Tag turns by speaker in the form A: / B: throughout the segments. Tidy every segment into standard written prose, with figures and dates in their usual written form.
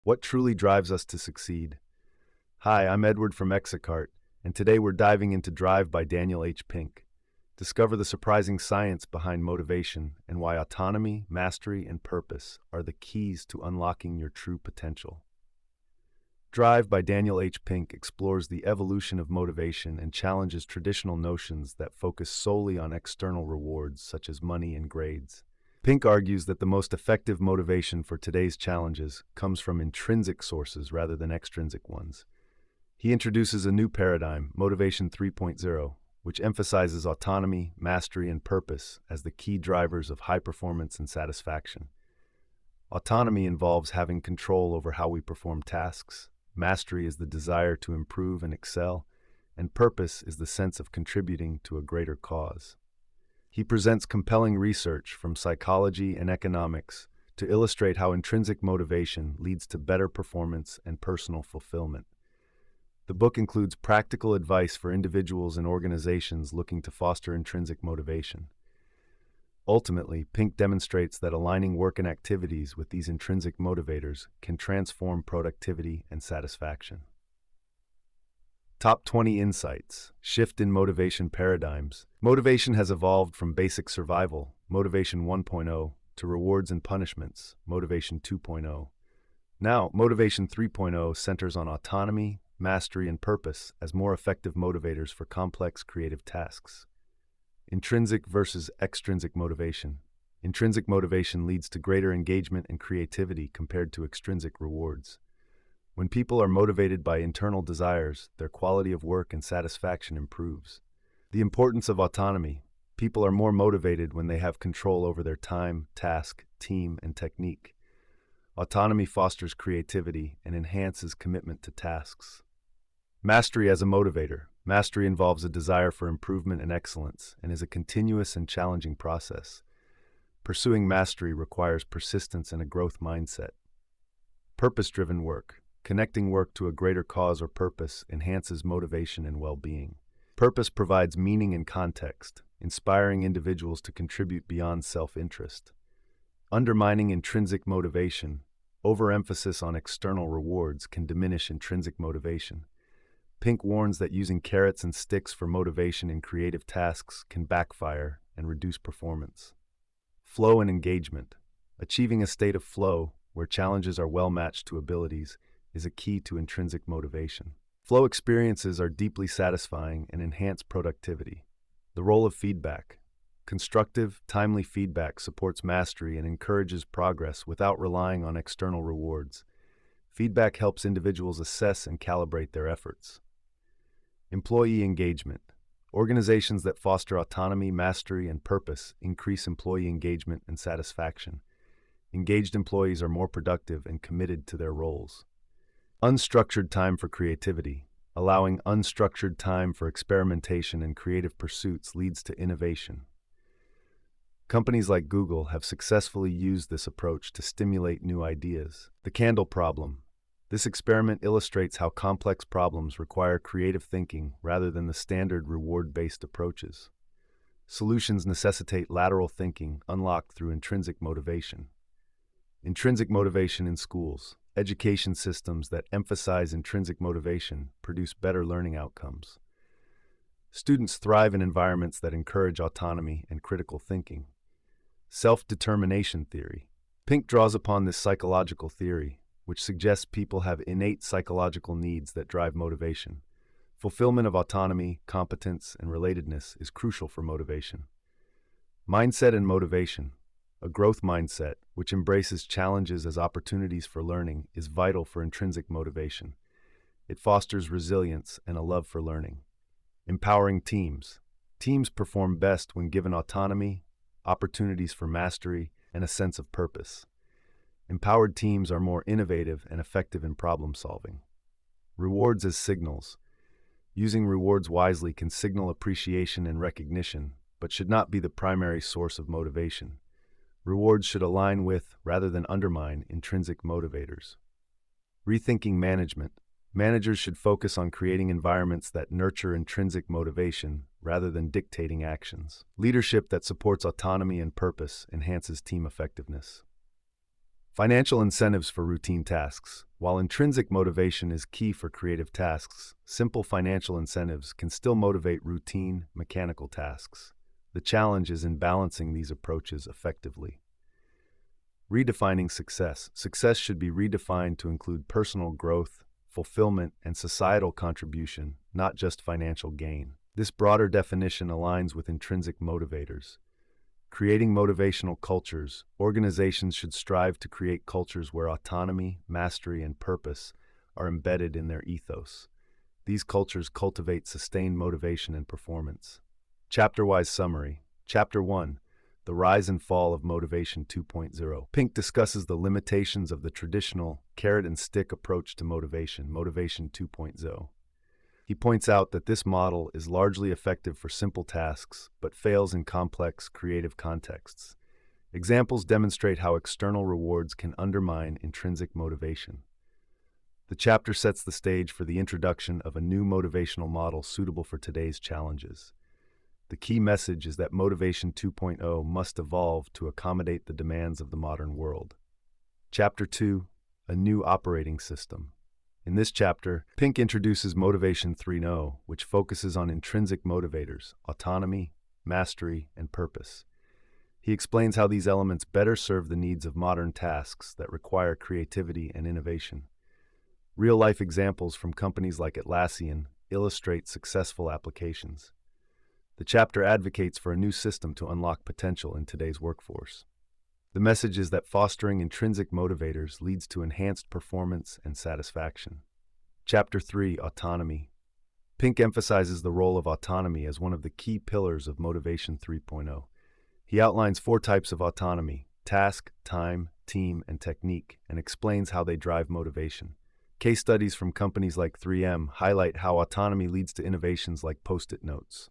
A: What truly drives us to succeed? Hi, I'm Edward from Execkart, and today we're diving into Drive by Daniel H. Pink. Discover the surprising science behind motivation and why autonomy, mastery, and purpose are the keys to unlocking your true potential. Drive by Daniel H. Pink explores the evolution of motivation and challenges traditional notions that focus solely on external rewards such as money and grades. Pink argues that the most effective motivation for today's challenges comes from intrinsic sources rather than extrinsic ones. He introduces a new paradigm, Motivation 3.0, which emphasizes autonomy, mastery, and purpose as the key drivers of high performance and satisfaction. Autonomy involves having control over how we perform tasks. Mastery is the desire to improve and excel, and purpose is the sense of contributing to a greater cause. He presents compelling research from psychology and economics to illustrate how intrinsic motivation leads to better performance and personal fulfillment. The book includes practical advice for individuals and organizations looking to foster intrinsic motivation. Ultimately, Pink demonstrates that aligning work and activities with these intrinsic motivators can transform productivity and satisfaction. Top 20 Insights. Shift in motivation paradigms. Motivation has evolved from basic survival, Motivation 1.0, to rewards and punishments, Motivation 2.0. Now, Motivation 3.0 centers on autonomy, mastery, and purpose as more effective motivators for complex creative tasks. Intrinsic versus extrinsic motivation. Intrinsic motivation leads to greater engagement and creativity compared to extrinsic rewards. When people are motivated by internal desires, their quality of work and satisfaction improves. The importance of autonomy. People are more motivated when they have control over their time, task, team, and technique. Autonomy fosters creativity and enhances commitment to tasks. Mastery as a motivator. Mastery involves a desire for improvement and excellence and is a continuous and challenging process. Pursuing mastery requires persistence and a growth mindset. Purpose-driven work. Connecting work to a greater cause or purpose enhances motivation and well-being. Purpose provides meaning and context, inspiring individuals to contribute beyond self-interest. Undermining intrinsic motivation. Overemphasis on external rewards can diminish intrinsic motivation. Pink warns that using carrots and sticks for motivation in creative tasks can backfire and reduce performance. Flow and engagement. Achieving a state of flow, where challenges are well matched to abilities, is a key to intrinsic motivation. Flow experiences are deeply satisfying and enhance productivity. The role of feedback. Constructive, timely feedback supports mastery and encourages progress without relying on external rewards. Feedback helps individuals assess and calibrate their efforts. Employee engagement. Organizations that foster autonomy, mastery, and purpose increase employee engagement and satisfaction. Engaged employees are more productive and committed to their roles. Unstructured time for creativity. Allowing unstructured time for experimentation and creative pursuits leads to innovation. Companies like Google have successfully used this approach to stimulate new ideas. The candle problem. This experiment illustrates how complex problems require creative thinking rather than the standard reward-based approaches. Solutions necessitate lateral thinking unlocked through intrinsic motivation. Intrinsic motivation in schools. Education systems that emphasize intrinsic motivation produce better learning outcomes. Students thrive in environments that encourage autonomy and critical thinking. Self-determination theory. Pink draws upon this psychological theory, which suggests people have innate psychological needs that drive motivation. Fulfillment of autonomy, competence, and relatedness is crucial for motivation. Mindset and motivation. A growth mindset, which embraces challenges as opportunities for learning, is vital for intrinsic motivation. It fosters resilience and a love for learning. Empowering teams. Teams perform best when given autonomy, opportunities for mastery, and a sense of purpose. Empowered teams are more innovative and effective in problem solving. Rewards as signals. Using rewards wisely can signal appreciation and recognition, but should not be the primary source of motivation. Rewards should align with, rather than undermine, intrinsic motivators. Rethinking management. Managers should focus on creating environments that nurture intrinsic motivation rather than dictating actions. Leadership that supports autonomy and purpose enhances team effectiveness. Financial incentives for routine tasks. While intrinsic motivation is key for creative tasks, simple financial incentives can still motivate routine, mechanical tasks. The challenge is in balancing these approaches effectively. Redefining success. Success should be redefined to include personal growth, fulfillment, and societal contribution, not just financial gain. This broader definition aligns with intrinsic motivators. Creating motivational cultures, organizations should strive to create cultures where autonomy, mastery, and purpose are embedded in their ethos. These cultures cultivate sustained motivation and performance. Chapter-wise summary. Chapter 1. The Rise and Fall of Motivation 2.0. Pink discusses the limitations of the traditional carrot-and-stick approach to motivation, Motivation 2.0. He points out that this model is largely effective for simple tasks, but fails in complex, creative contexts. Examples demonstrate how external rewards can undermine intrinsic motivation. The chapter sets the stage for the introduction of a new motivational model suitable for today's challenges. The key message is that Motivation 2.0 must evolve to accommodate the demands of the modern world. Chapter 2. A New Operating System. In this chapter, Pink introduces Motivation 3.0, which focuses on intrinsic motivators, autonomy, mastery, and purpose. He explains how these elements better serve the needs of modern tasks that require creativity and innovation. Real-life examples from companies like Atlassian illustrate successful applications. The chapter advocates for a new system to unlock potential in today's workforce. The message is that fostering intrinsic motivators leads to enhanced performance and satisfaction. Chapter 3. Autonomy. Pink emphasizes the role of autonomy as one of the key pillars of Motivation 3.0. He outlines 4 types of autonomy: task, time, team, and technique, and explains how they drive motivation. Case studies from companies like 3M highlight how autonomy leads to innovations like Post-it notes.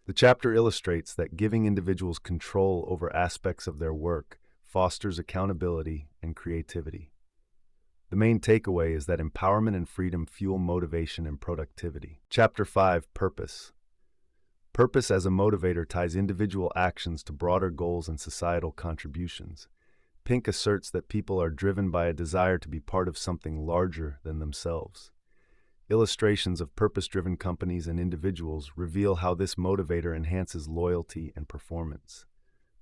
A: The chapter illustrates that giving individuals control over aspects of their work fosters accountability and creativity. The main takeaway is that empowerment and freedom fuel motivation and productivity. Chapter 5. Purpose. Purpose as a motivator ties individual actions to broader goals and societal contributions. Pink asserts that people are driven by a desire to be part of something larger than themselves. Illustrations of purpose-driven companies and individuals reveal how this motivator enhances loyalty and performance.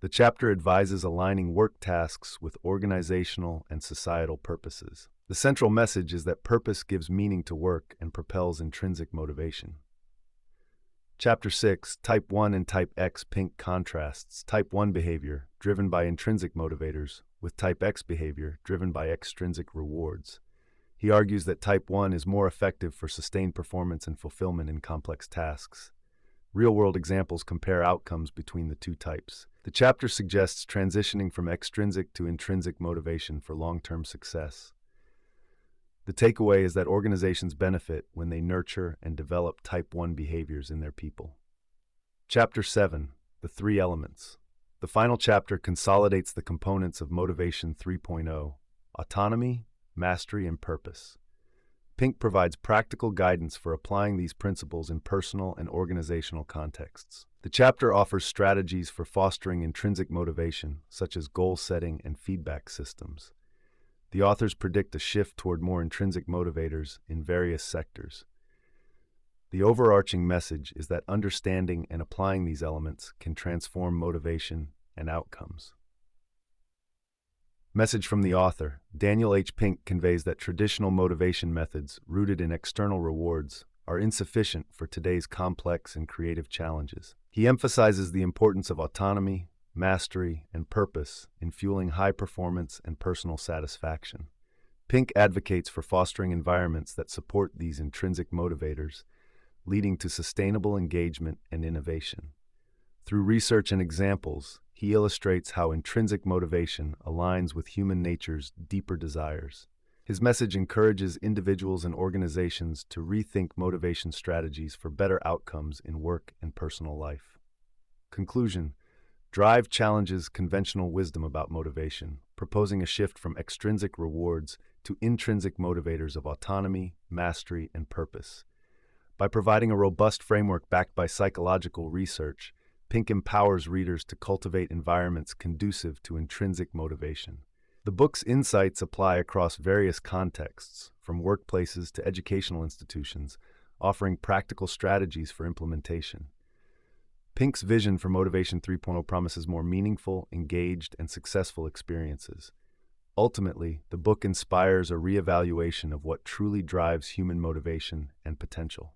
A: The chapter advises aligning work tasks with organizational and societal purposes. The central message is that purpose gives meaning to work and propels intrinsic motivation. Chapter 6. Type 1 and Type X. Pink contrasts Type 1 behavior, driven by intrinsic motivators, with Type X behavior, driven by extrinsic rewards. He argues that Type 1 is more effective for sustained performance and fulfillment in complex tasks. Real-world examples compare outcomes between the two types. The chapter suggests transitioning from extrinsic to intrinsic motivation for long-term success. The takeaway is that organizations benefit when they nurture and develop Type 1 behaviors in their people. Chapter 7. The 3 Elements. The final chapter consolidates the components of Motivation 3.0: autonomy, mastery, and purpose. Pink provides practical guidance for applying these principles in personal and organizational contexts. The chapter offers strategies for fostering intrinsic motivation, such as goal setting and feedback systems. The authors predict a shift toward more intrinsic motivators in various sectors. The overarching message is that understanding and applying these elements can transform motivation and outcomes. Message from the author. Daniel H. Pink conveys that traditional motivation methods, rooted in external rewards, are insufficient for today's complex and creative challenges. He emphasizes the importance of autonomy, mastery, and purpose in fueling high performance and personal satisfaction. Pink advocates for fostering environments that support these intrinsic motivators, leading to sustainable engagement and innovation. Through research and examples, he illustrates how intrinsic motivation aligns with human nature's deeper desires. His message encourages individuals and organizations to rethink motivation strategies for better outcomes in work and personal life. Conclusion. Drive challenges conventional wisdom about motivation, proposing a shift from extrinsic rewards to intrinsic motivators of autonomy, mastery, and purpose. By providing a robust framework backed by psychological research, Pink empowers readers to cultivate environments conducive to intrinsic motivation. The book's insights apply across various contexts, from workplaces to educational institutions, offering practical strategies for implementation. Pink's vision for Motivation 3.0 promises more meaningful, engaged, and successful experiences. Ultimately, the book inspires a reevaluation of what truly drives human motivation and potential.